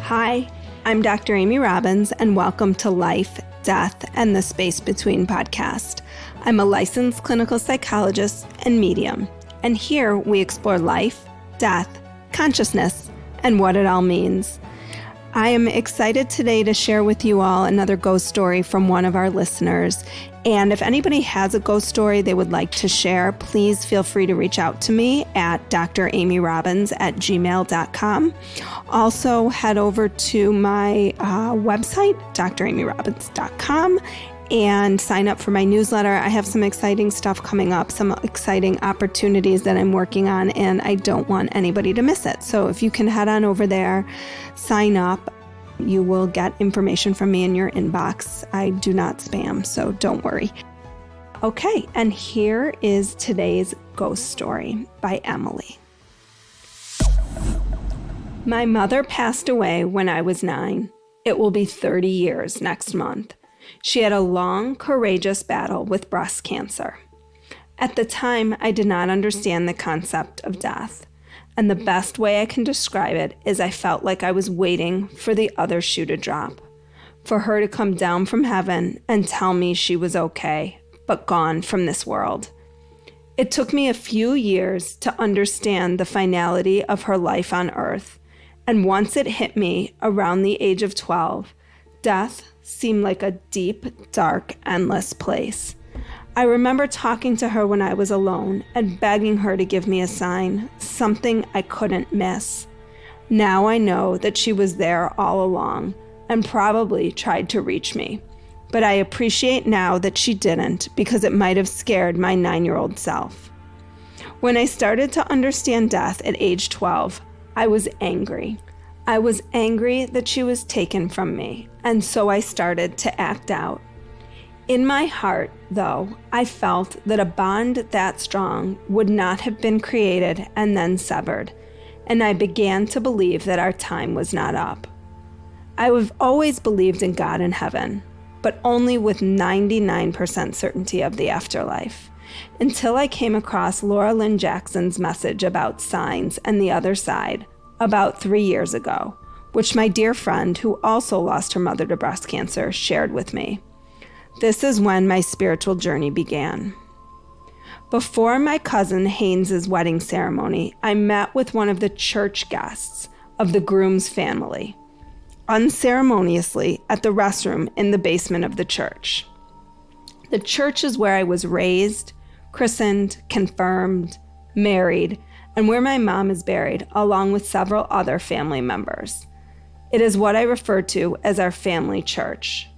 Hi, I'm Dr. Amy Robbins, and welcome to Life, Death, and the Space Between podcast. I'm a licensed clinical psychologist and medium, and here we explore life, death, consciousness, and what it all means. I am excited today to share with you all another ghost story from one of our listeners. And if anybody has a ghost story they would like to share, please feel free to reach out to me at dramyrobbins@gmail.com. Also, head over to my website, dramyrobbins.com, and sign up for my newsletter. I have some exciting stuff coming up, some exciting opportunities that I'm working on, and I don't want anybody to miss it. So if you can head on over there, sign up. You will get information from me in your inbox. I do not spam, so don't worry. Okay, and here is today's ghost story by Emily. My mother passed away when I was 9. It will be 30 years next month. She had a long, courageous battle with breast cancer. At the time, I did not understand the concept of death. And the best way I can describe it is I felt like I was waiting for the other shoe to drop, for her to come down from heaven and tell me she was okay, but gone from this world. It took me a few years to understand the finality of her life on earth, and once it hit me around the age of 12, death seemed like a deep, dark, endless place. I remember talking to her when I was alone and begging her to give me a sign, something I couldn't miss. Now I know that she was there all along and probably tried to reach me, but I appreciate now that she didn't because it might have scared my 9-year-old self. When I started to understand death at age 12, I was angry. I was angry that she was taken from me, and so I started to act out. In my heart, though, I felt that a bond that strong would not have been created and then severed, and I began to believe that our time was not up. I have always believed in God and heaven, but only with 99% certainty of the afterlife, until I came across Laura Lynn Jackson's message about signs and the other side about 3 years ago, which my dear friend, who also lost her mother to breast cancer, shared with me. This is when my spiritual journey began. Before my cousin Haynes's wedding ceremony, I met with one of the church guests of the groom's family, unceremoniously at the restroom in the basement of the church. The church is where I was raised, christened, confirmed, married, and where my mom is buried, along with several other family members. It is what I refer to as our family church.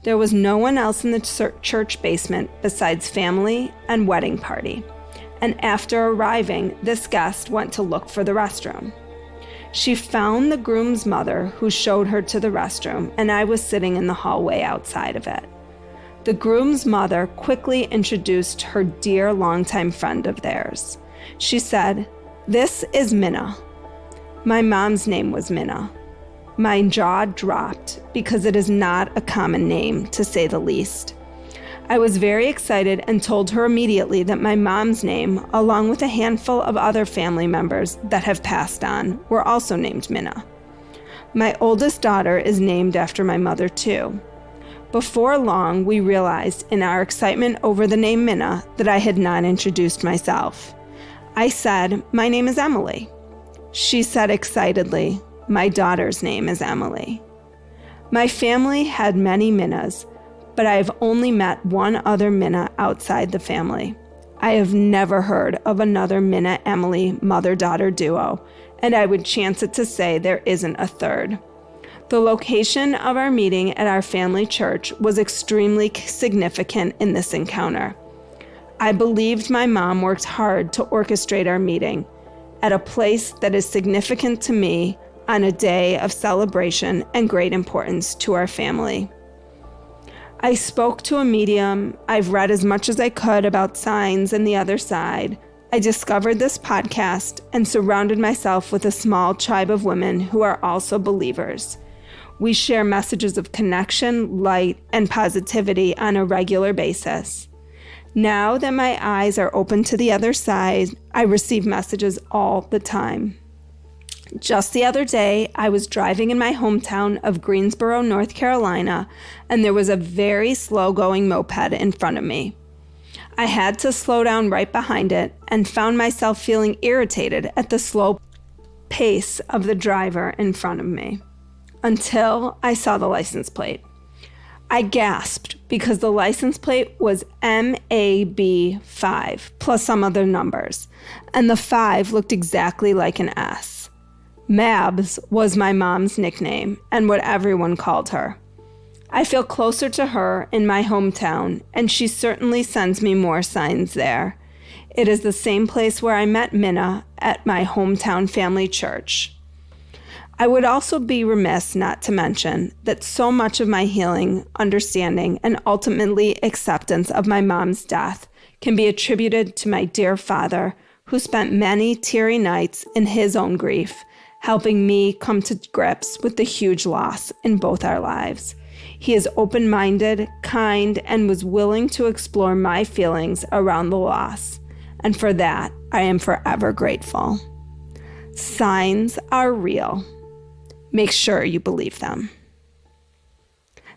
There was no one else in the church basement besides family and wedding party, and after arriving, this guest went to look for the restroom. She found the groom's mother, who showed her to the restroom, and I was sitting in the hallway outside of it. The groom's mother quickly introduced her dear longtime friend of theirs. She said, "This is Minna." My mom's name was Minna. My jaw dropped because it is not a common name, to say the least. I was very excited and told her immediately that my mom's name, along with a handful of other family members that have passed on, were also named Minna. My oldest daughter is named after my mother too. Before long, we realized in our excitement over the name Minna that I had not introduced myself. I said, "My name is Emily." She said excitedly, "My daughter's name is Emily." My family had many Minnas, but I have only met one other Minna outside the family. I have never heard of another Minna-Emily mother-daughter duo, and I would chance it to say there isn't a third. The location of our meeting at our family church was extremely significant in this encounter. I believed my mom worked hard to orchestrate our meeting at a place that is significant to me on a day of celebration and great importance to our family. I spoke to a medium. I've read as much as I could about signs and the other side. I discovered this podcast and surrounded myself with a small tribe of women who are also believers. We share messages of connection, light, and positivity on a regular basis. Now that my eyes are open to the other side, I receive messages all the time. Just the other day, I was driving in my hometown of Greensboro, North Carolina, and there was a very slow-going moped in front of me. I had to slow down right behind it and found myself feeling irritated at the slow pace of the driver in front of me until I saw the license plate. I gasped because the license plate was MAB5 plus some other numbers, and the 5 looked exactly like an S. Mabs was my mom's nickname and what everyone called her. I feel closer to her in my hometown, and she certainly sends me more signs there. It is the same place where I met Minna at my hometown family church. I would also be remiss not to mention that so much of my healing, understanding, and ultimately acceptance of my mom's death can be attributed to my dear father, who spent many teary nights in his own grief, helping me come to grips with the huge loss in both our lives. He is open-minded, kind, and was willing to explore my feelings around the loss. And for that, I am forever grateful. Signs are real. Make sure you believe them.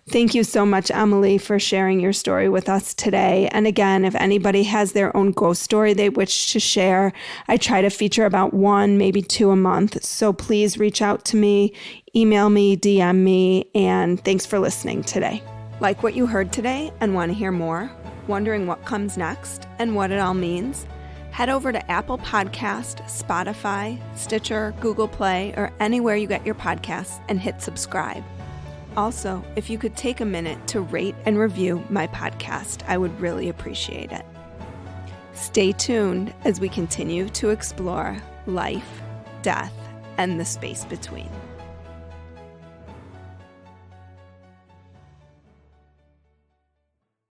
Thank you so much, Emily, for sharing your story with us today. And again, if anybody has their own ghost story they wish to share, I try to feature about 1, maybe 2 a month. So please reach out to me, email me, DM me, and thanks for listening today. Like what you heard today and want to hear more? Wondering what comes next and what it all means? Head over to Apple Podcast, Spotify, Stitcher, Google Play, or anywhere you get your podcasts and hit subscribe. Also, if you could take a minute to rate and review my podcast, I would really appreciate it. Stay tuned as we continue to explore life, death, and the space between.